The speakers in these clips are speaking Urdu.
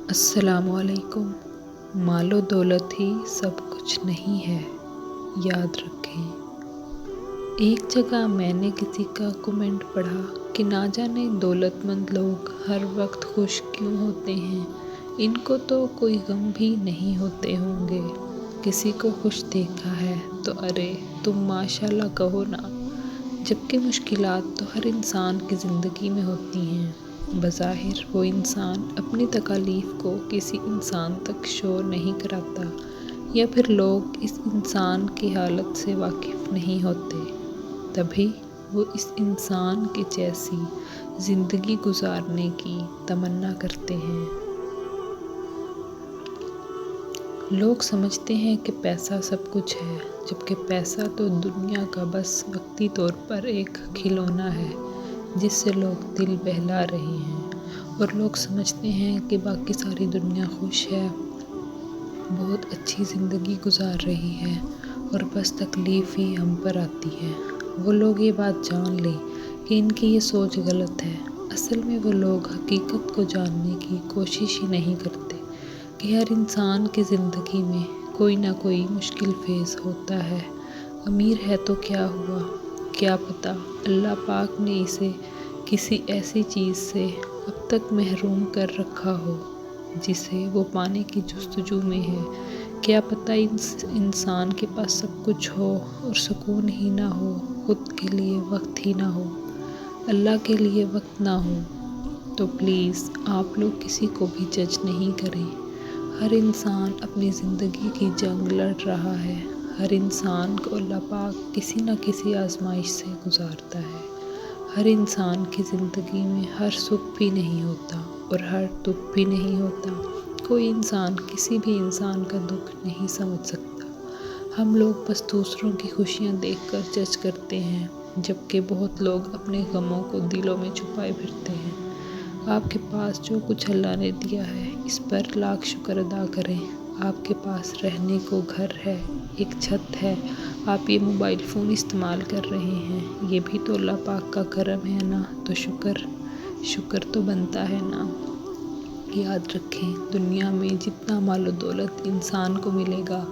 السلام علیکم۔ مال و دولت ہی سب کچھ نہیں ہے، یاد رکھیں۔ ایک جگہ میں نے کسی کا کمنٹ پڑھا کہ نہ جانے دولت مند لوگ ہر وقت خوش کیوں ہوتے ہیں، ان کو تو کوئی غم بھی نہیں ہوتے ہوں گے۔ کسی کو خوش دیکھا ہے تو ارے تم ماشاءاللہ کہو نا، جبکہ مشکلات تو ہر انسان کی زندگی میں ہوتی ہیں۔ بظاہر وہ انسان اپنی تکالیف کو کسی انسان تک شو نہیں کراتا، یا پھر لوگ اس انسان کی حالت سے واقف نہیں ہوتے، تبھی وہ اس انسان کے جیسی زندگی گزارنے کی تمنا کرتے ہیں۔ لوگ سمجھتے ہیں کہ پیسہ سب کچھ ہے، جبکہ پیسہ تو دنیا کا بس وقتی طور پر ایک کھلونا ہے جس سے لوگ دل بہلا رہے ہیں، اور لوگ سمجھتے ہیں کہ باقی ساری دنیا خوش ہے، بہت اچھی زندگی گزار رہی ہے، اور بس تکلیف ہی ہم پر آتی ہے۔ وہ لوگ یہ بات جان لیں کہ ان کی یہ سوچ غلط ہے۔ اصل میں وہ لوگ حقیقت کو جاننے کی کوشش ہی نہیں کرتے کہ ہر انسان کی زندگی میں کوئی نہ کوئی مشکل فیز ہوتا ہے۔ امیر ہے تو کیا ہوا، کیا پتہ اللہ پاک نے اسے کسی ایسی چیز سے اب تک محروم کر رکھا ہو جسے وہ پانے کی جستجو میں ہے۔ کیا پتہ انسان کے پاس سب کچھ ہو اور سکون ہی نہ ہو، خود کے لیے وقت ہی نہ ہو، اللہ کے لیے وقت نہ ہو۔ تو پلیز آپ لوگ کسی کو بھی جج نہیں کریں۔ ہر انسان اپنی زندگی کی جنگ لڑ رہا ہے۔ ہر انسان کو اللہ پاک کسی نہ کسی آزمائش سے گزارتا ہے۔ ہر انسان کی زندگی میں ہر سکھ بھی نہیں ہوتا اور ہر دکھ بھی نہیں ہوتا۔ کوئی انسان کسی بھی انسان کا دکھ نہیں سمجھ سکتا۔ ہم لوگ بس دوسروں کی خوشیاں دیکھ کر جج کرتے ہیں، جبکہ بہت لوگ اپنے غموں کو دلوں میں چھپائے پھرتے ہیں۔ آپ کے پاس جو کچھ اللہ نے دیا ہے اس پر لاکھ شکر ادا کریں۔ آپ کے پاس رہنے کو گھر ہے، ایک چھت ہے، آپ یہ موبائل فون استعمال کر رہے ہیں، یہ بھی تو اللہ پاک کا کرم ہے نا، تو شکر تو بنتا ہے نا۔ یاد رکھیں، دنیا میں جتنا مال و دولت انسان کو ملے گا،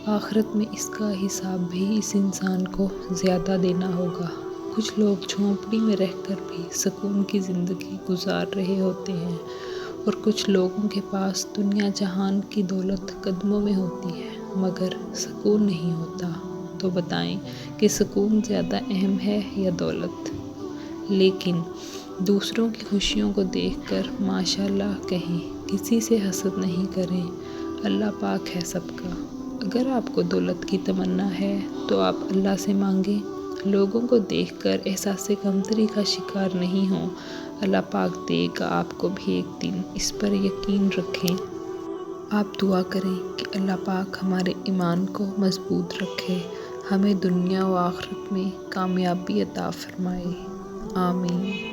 آخرت میں اس کا حساب بھی اس انسان کو زیادہ دینا ہوگا۔ کچھ لوگ جھونپڑی میں رہ کر بھی سکون کی زندگی گزار رہے ہوتے ہیں، اور کچھ لوگوں کے پاس دنیا جہان کی دولت قدموں میں ہوتی ہے مگر سکون نہیں ہوتا۔ تو بتائیں کہ سکون زیادہ اہم ہے یا دولت؟ لیکن دوسروں کی خوشیوں کو دیکھ کر ماشاءاللہ کہیں، کسی سے حسد نہیں کریں، اللہ پاک ہے سب کا۔ اگر آپ کو دولت کی تمنا ہے تو آپ اللہ سے مانگیں، لوگوں کو دیکھ کر احساس کمتری کا شکار نہیں ہوں، اللہ پاک دے گا آپ کو بھی ایک دن، اس پر یقین رکھیں۔ آپ دعا کریں کہ اللہ پاک ہمارے ایمان کو مضبوط رکھے، ہمیں دنیا و آخرت میں کامیابی عطا فرمائے۔ آمین۔